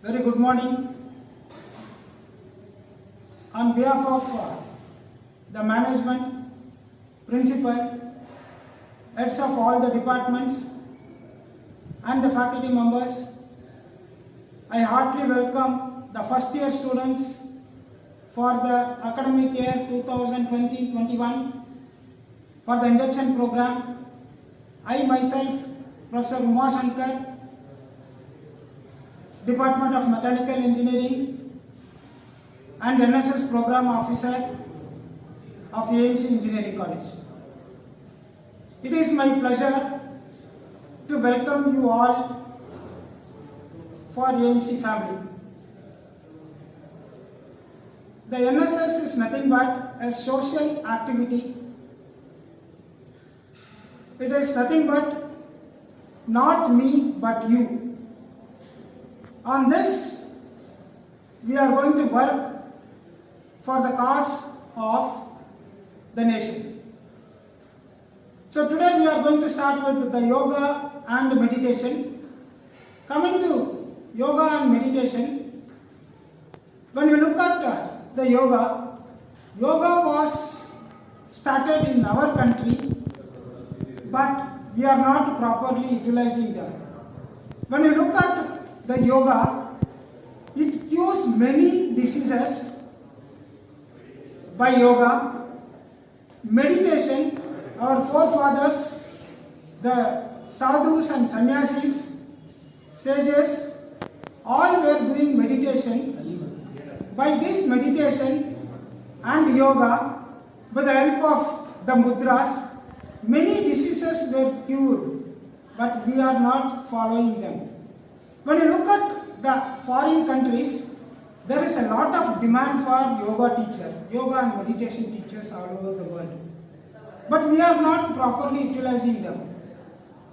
Very good morning. On behalf of the management, principal, heads of all the departments and the faculty members, I heartily welcome the first year students for the academic year 2020-21 for the induction program. I myself, Professor Uma Shankar, Department of Mechanical Engineering and NSS Program Officer of AMC Engineering College. It is my pleasure to welcome you all for AMC family. The NSS is nothing but a social activity. It is nothing but not me but you. On this, we are going to work for the cause of the nation. So today we are going to start with the yoga and meditation. Coming to yoga and meditation, when we look at the yoga was started in our country, but we are not properly utilizing them. When we look at the yoga, it cures many diseases by yoga. Meditation, our forefathers, the sadhus and sannyasis, sages, all were doing meditation. By this meditation and yoga, with the help of the mudras, many diseases were cured, but we are not following them. When you look at the foreign countries, there is a lot of demand for yoga and meditation teachers all over the world. But we are not properly utilizing them.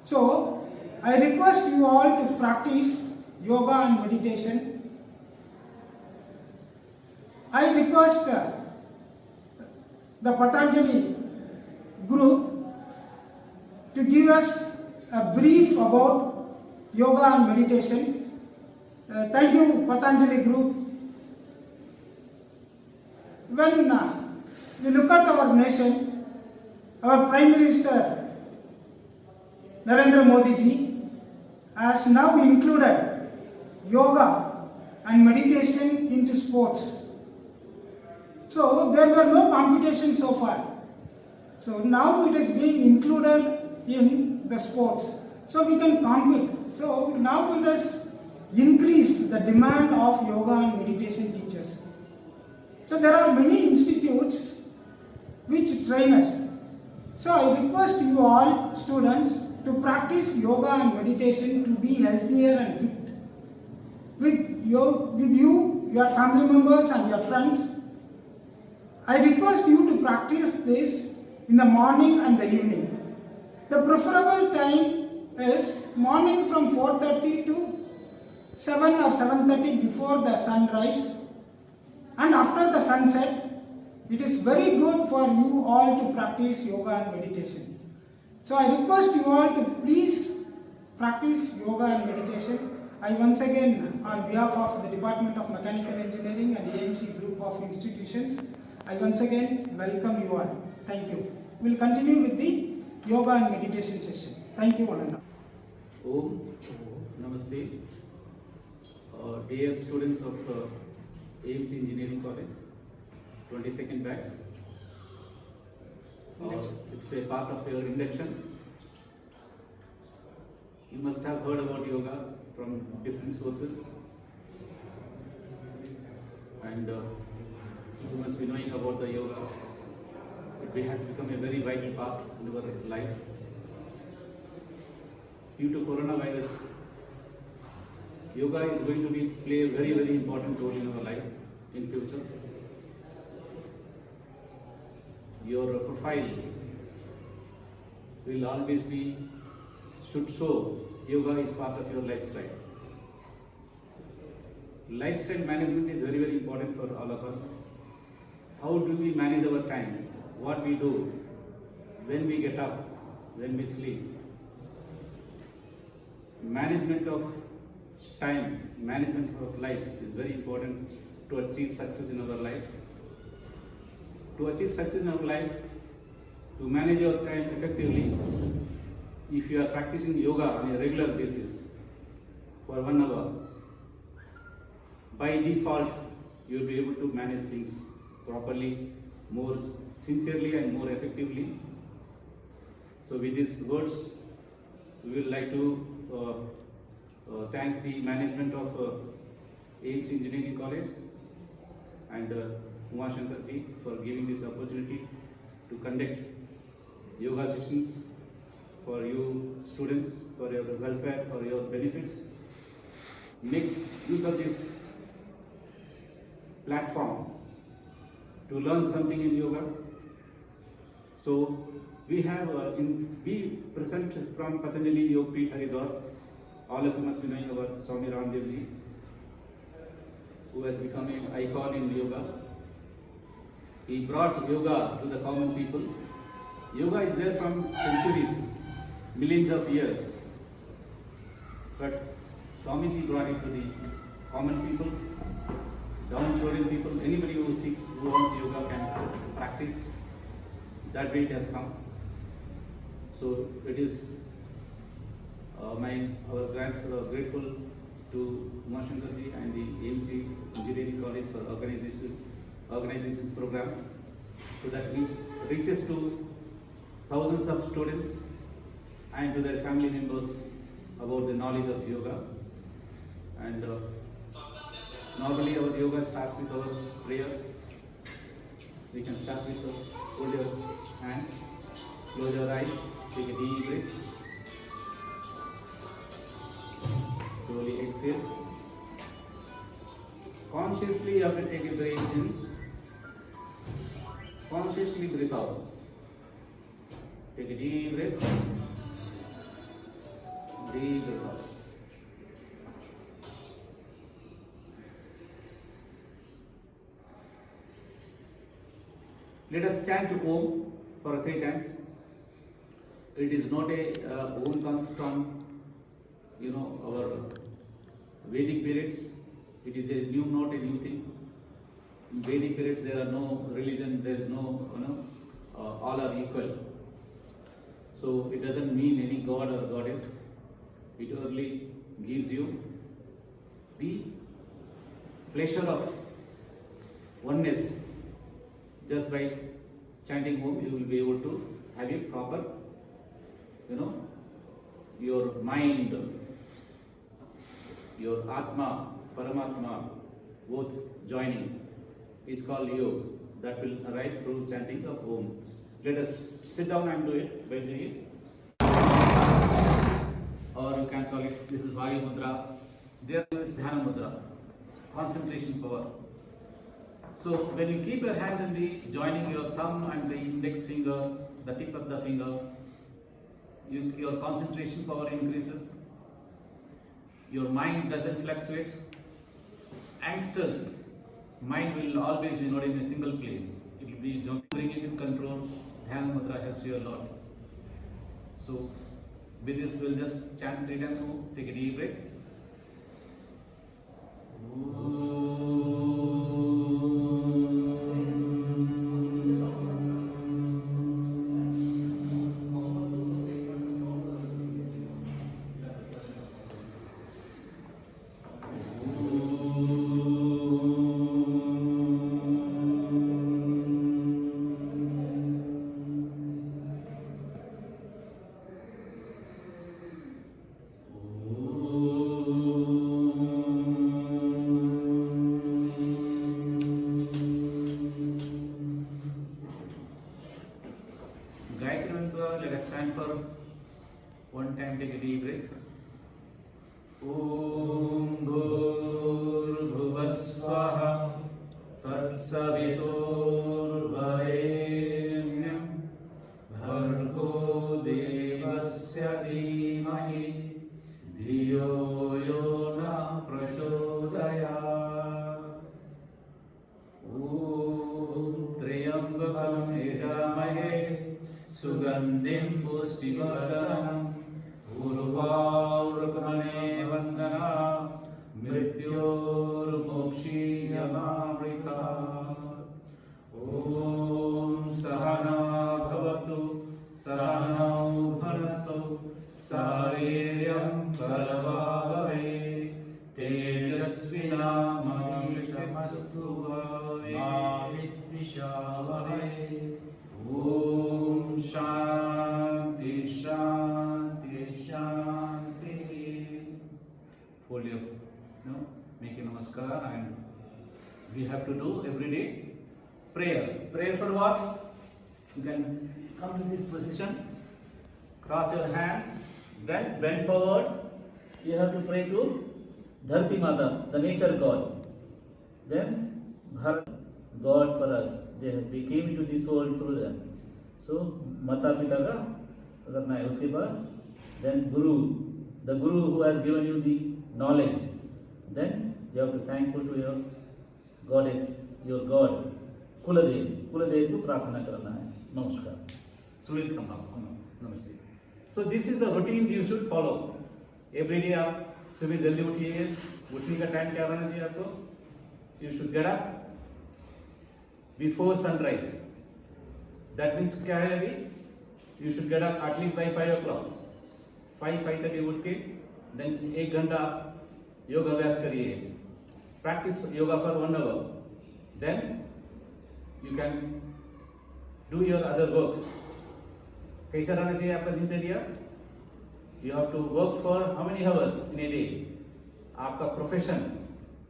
So, I request you all to practice yoga and meditation. I request the Patanjali group to give us a brief about yoga and meditation. Thank you, Patanjali group. When we look at our nation, our Prime Minister Narendra Modi ji has now included yoga and meditation into sports. So there were no competitions so far. So now it is being included in the sports. So we can compete. So now it has increased the demand of yoga and meditation teachers. So there are many institutes which train us. So I request you all students to practice yoga and meditation to be healthier and fit. With you, your family members and your friends, I request you to practice this in the morning and the evening. The preferable time is morning from 4:30 to 7 or 7:30 before the sunrise, and after the sunset. It is very good for you all to practice yoga and meditation. So I request you all to please practice yoga and meditation. I once again, on behalf of the Department of Mechanical Engineering and AMC group of institutions, I once again welcome you all. Thank you. We will continue with the yoga and meditation session. Thank you, Ananda. Om Namaste. Dear students of AMC Engineering College, 22nd batch. It's a part of your induction. You must have heard about yoga from different sources, and you must be knowing about the yoga. It has become a very vital part in our life. Due to coronavirus, yoga is going to play a very, very important role in our life in future. Your profile will always should show yoga is part of your lifestyle. Lifestyle management is very, very important for all of us. How do we manage our time? What we do, when we get up, when we sleep. Management of time management of life is very important to achieve success in our life. To achieve success in our life, to manage your time effectively, if you are practicing yoga on a regular basis for 1 hour, by default you will be able to manage things properly, more sincerely and more effectively. So with these words, we would like to thank the management of AIMS Engineering College and Uma Shankar ji for giving this opportunity to conduct yoga sessions for you students, for your welfare, for your benefits. Make use of this platform to learn something in yoga. So we have we present from Patanjali Yoga Peeth Haridwar. All of you must be knowing about Swami Ramdev ji, who has become an icon in yoga. He brought yoga to the common people. Yoga is there from centuries, millions of years. But Swamiji brought it to the common people, downtrodden people. Anybody who seeks, who wants yoga can practice. That way it has come. So it is grateful to Uma Shankar ji and the AIMS Engineering College for organizing this program, so that it reaches to thousands of students and to their family members about the knowledge of yoga. And normally our yoga starts with our prayer. We can start with hold your hand, close your eyes, take a deep breath, slowly exhale. Consciously you have to take a breath in, consciously breathe out. Take a deep breath, deep breath out. Let us chant Om for 3 times. It is not a Om comes from our Vedic periods. It is a new note, a new thing. In Vedic periods there are no religion, there is no all are equal. So it doesn't mean any god or goddess. It only gives you the pleasure of oneness. Just by chanting Om, you will be able to have a proper, your mind, your Atma, Paramatma, both joining is called Yoga. That will arrive through chanting of Om. Let us sit down and do it by doing it. Or you can call it, this is Vayu Mudra. There is Dhyana Mudra, concentration power. So when you keep your hand in the joining your thumb and the index finger, the tip of the finger, your concentration power increases. Your mind doesn't fluctuate. Youngsters' mind will always be not in a single place. It will be bring it in control. Dhyana Mudra helps you a lot. So with this, we'll just chant 3 times. Take a deep breath. Let us stand for 1 time, take a deep breath. Om Bhurvasvaha Tatsaviturvarenyam Bhargo Devasya Dhimahi Dhiyo Yona Prachodayat. Om Triyambakam Yajamahe Sugandhim Pustivardanam Urvaurkamane Vandana भवे मा विद्विषावहै Om Shanti Shanti Shanti. Fold your, make a namaskar, and we have to do every day prayer. Prayer for what? You can come to this position, cross your hand, then bend forward. You have to pray to Dharti Mata, the nature God. Then Bharat, God for us. We came into this world through them. So माता पिता का करना है. उसके बाद then Guru, the Guru who has given you the knowledge. Then you have to thankful to your goddess, your God, Kuladev. Kuladev को प्रार्थना करना है. नमस्कार. So we'll come now. Namaste. So this is the routines you should follow. Every day आप सुबह जल्दी उठिए. उठने का टाइम क्या होना चाहिए आपको? You should get up before sunrise. That means क्या है अभी? You should get up at least by 5 o'clock. 5:30 उठ के then 1 घंटा योग अभ्यास करिए. Practice yoga for 1 hour. Then you can do your other work. कैसा रहना चाहिए आपका दिनचर्या? You have to work for how many hours in a day? आपका profession.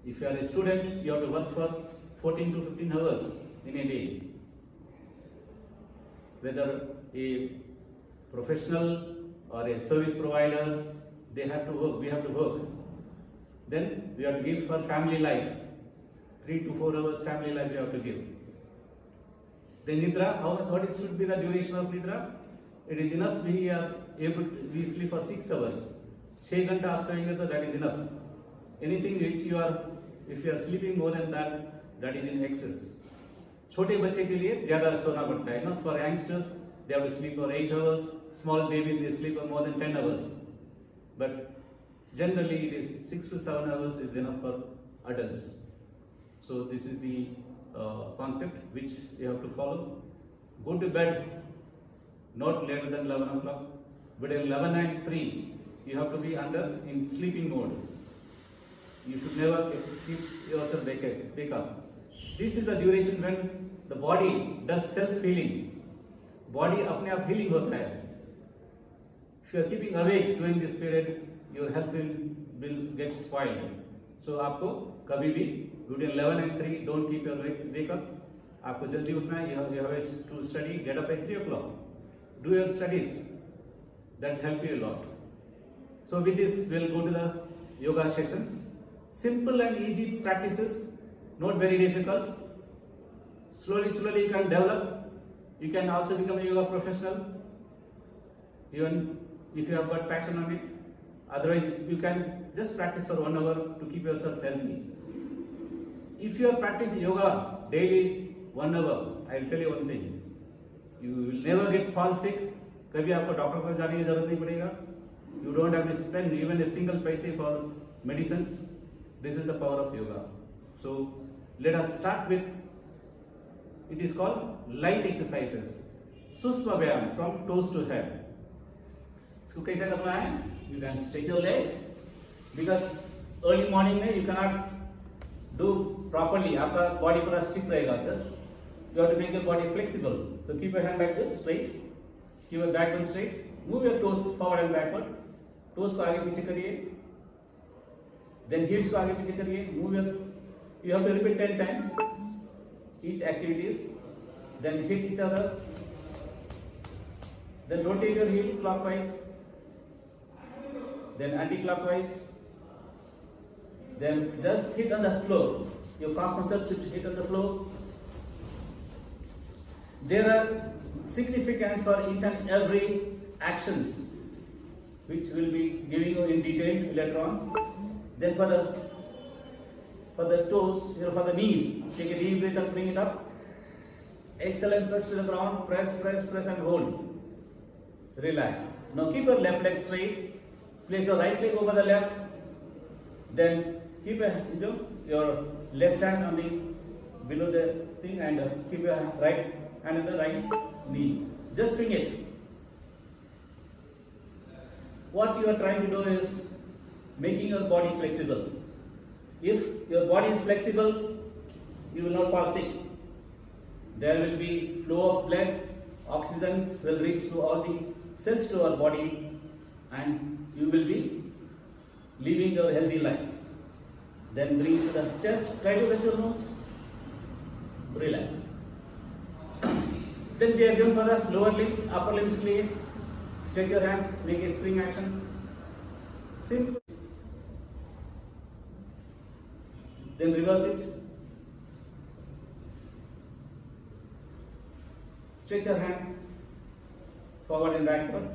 If you are a student, you have to work for 14 to 15 hours in a day. Whether a professional or a service provider, they have to work, we have to work. Then we have to give for family life. 3 to 4 hours family life we have to give. Then Nidra, what should be the duration of Nidra? It is enough we are able to, we sleep for 6 hours. 6 घंटा आप सोएंगे तो that is enough. Anything which you are, if you are sleeping more than that, that is in excess. छोटे बच्चे के लिए ज़्यादा सोना पड़ता है. Not for youngsters, they have to sleep for 8 hours. Small babies, they sleep for more than 10 hours. But generally, it is 6 to 7 hours is enough for adults. So this is the concept which you have to follow. Go to bed not later than 11 o'clock. Between 11 and 3, you have to be in sleeping mode. You should never keep yourself wake up. This is the duration when the body does self-healing. Body अपने आप healing होता है. If you are keeping awake during this period, your health will get spoiled. So आपको कभी भी between 11 and 3, don't keep your wake up. आपको जल्दी उठना है. You have to study. Get up at 3 o'clock. Do your studies. That help you a lot. So with this, we'll go to the yoga sessions. Simple and easy practices. Not very difficult. Slowly you can develop. You can also become a yoga professional, even if you have got passion on it. Otherwise, you can just practice for 1 hour to keep yourself healthy. If you are practicing yoga daily 1 hour, I will tell you one thing. You will never fall sick. कभी आपको doctor पर जाने की जरूरत नहीं पड़ेगा. You don't have to spend even a single paise for medicines. This is the power of yoga. So let us start with, it is called light exercises. Sushma Vyayam, from toes to head. इसको कैसे करना है? You can stretch your legs, because early morning में you cannot do properly. आपका body पूरा stiff रहेगा. Just you have to make your body flexible. So keep your hand like this, straight. Keep your backbone straight. Move your toes forward and backward. Toes को आगे पीछे करिए. Then heels को आगे पीछे करिए. Move your, you have to repeat 10 times each activities. Then hit each other. Then rotate your heel clockwise. Then anti-clockwise. Then just hit on the floor. Your calf muscles should hit on the floor. There are significance for each and every actions, which will be giving you in detail later on. Then for the toes, for the knees, take a deep breath and bring it up. Excellent, press to the ground, press and hold. Relax. Now keep your left leg straight. Place your right leg over the left. Then keep your left hand on the below the thing, and keep your right hand on the right knee. Just swing it. What you are trying to do is making your body flexible. If your body is flexible, you will not fall sick. There will be flow of blood, oxygen will reach to all the cells to our body, and you will be living your healthy life. Then breathe to the chest, try to touch your nose, relax. Then we are going for the lower limbs, upper limbs play. Stretch your hand, make a spring action. Simple. Then reverse it. Stretch your hand forward and backward.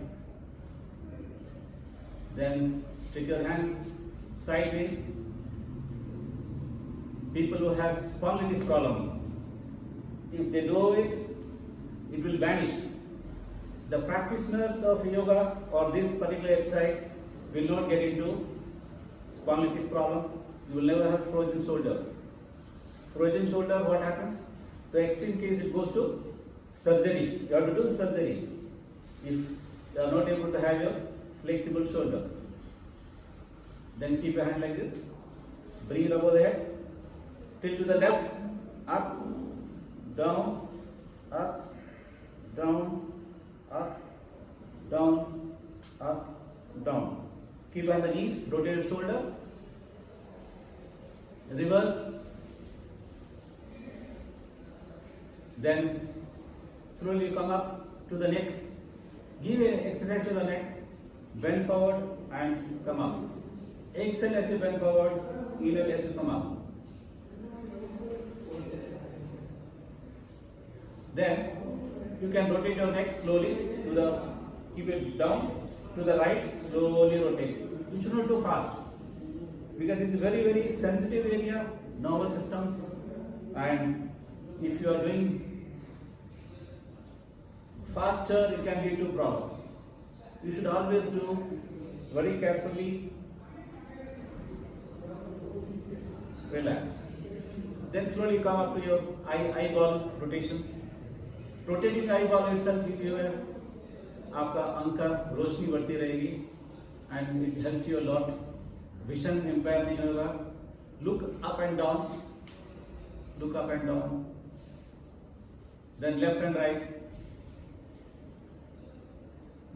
Then stretch your hand sideways. People who have spondylitis problem, if they do it, it will vanish. The practitioners of yoga or this particular exercise will not get into spondylitis problem. You will never have frozen shoulder. Frozen shoulder, what happens? The extreme case, it goes to surgery. You have to do surgery if you are not able to have your flexible shoulder. Then keep your hand like this. Bring it above the head. Tilt to the left. Up, down, up, down, up, down, up, down. Keep on the knees. Rotate your shoulder. Reverse. Then slowly come up to the neck. Give an exercise to the neck. Bend forward and come up. Exhale as you bend forward. Inhale as you come up. Then you can rotate your neck slowly to the, keep it down to the right, slowly rotate. You should not do fast because this is very, very sensitive area, nervous systems, and if you are doing faster, it can lead to problem. You should always do very carefully, relax. Then slowly come up to your eyeball rotation. Rotating eyeball itself give you a आपका आंख का रोशनी बढ़ती रहेगी and it helps you a lot. Vision impair नहीं होगा. Look up and down. Look up and down. Then left and right.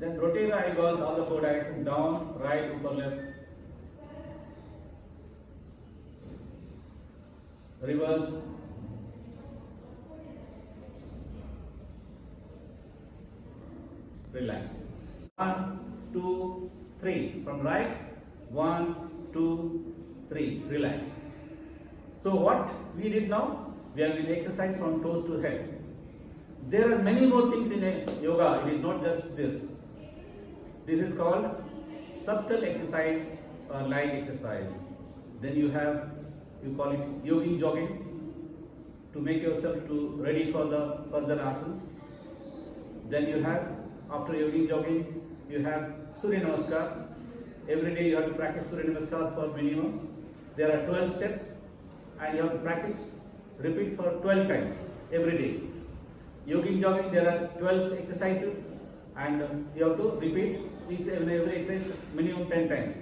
Then rotate the eyeballs all the four directions, down, right, upper, left. Reverse. Relax. 1, 2, 3. From right. 1, 2, 3. Relax. So what we did now? We have been exercise from toes to head. There are many more things in yoga. It is not just this. This is called subtle exercise or light exercise. Then you call it yogin jogging to make yourself ready for the further asanas. Then you have, after yogin jogging, you have Surya Namaskar. Every day you have to practice Surya Namaskar for minimum. There are 12 steps and you have to practice, repeat for 12 times every day. Yogin jogging, there are 12 exercises and you have to repeat every exercise minimum 10 times.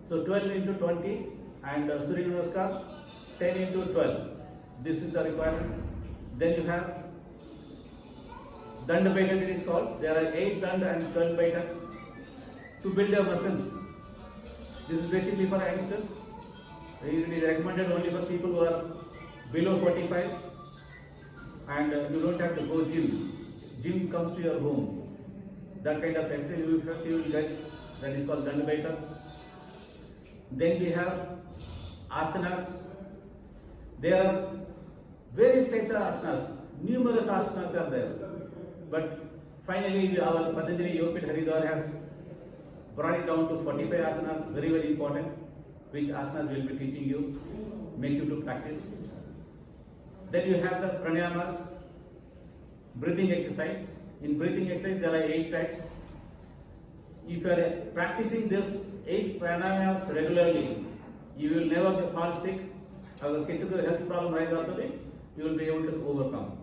So 12 into 20 and Surya Namaskar 10 into 12. This is the requirement. Then you have Danda Baitak, it is called. There are 8 Danda and 12 Baitaks to build your muscles. This is basically for youngsters. It is recommended only for people who are below 45 and you don't have to go gym. Gym comes to your home. That kind of effect you will get. That is called Danda Baitak. Then we have asanas. There are various types of asanas. Numerous asanas are there. But finally, our Patanjali Yoga Haridwar has brought it down to 45 asanas, very, very important, which asanas will be teaching you, make you to practice. Then you have the pranayamas, breathing exercise. In breathing exercise, there are 8 types. If you are practicing this 8 pranayamas regularly, you will never fall sick. If किसी को health problem rise out of it, you will be able to overcome.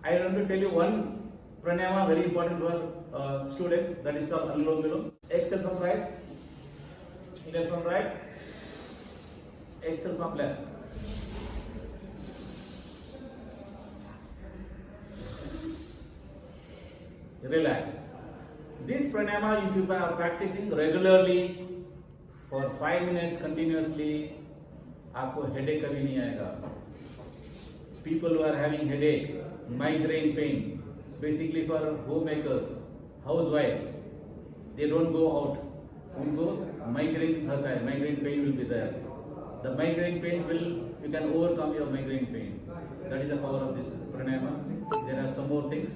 I want to tell you one pranayama very important for students, that is called Anulom Vilom. Exhale from right, inhale from right, exhale from left. relax. This pranayama, if you are practicing regularly for 5 minutes continuously, आपको headache कभी नहीं आएगा. People who are having headache, migraine pain, basically for homemakers, housewives, they don't go out. उनको migraine होता है, migraine pain will be there. The migraine pain will, you can overcome your migraine pain. That is the power of this pranayama. There are some more things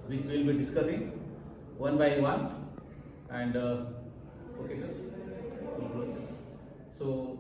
which we will be discussing one by one. And okay, sir. So.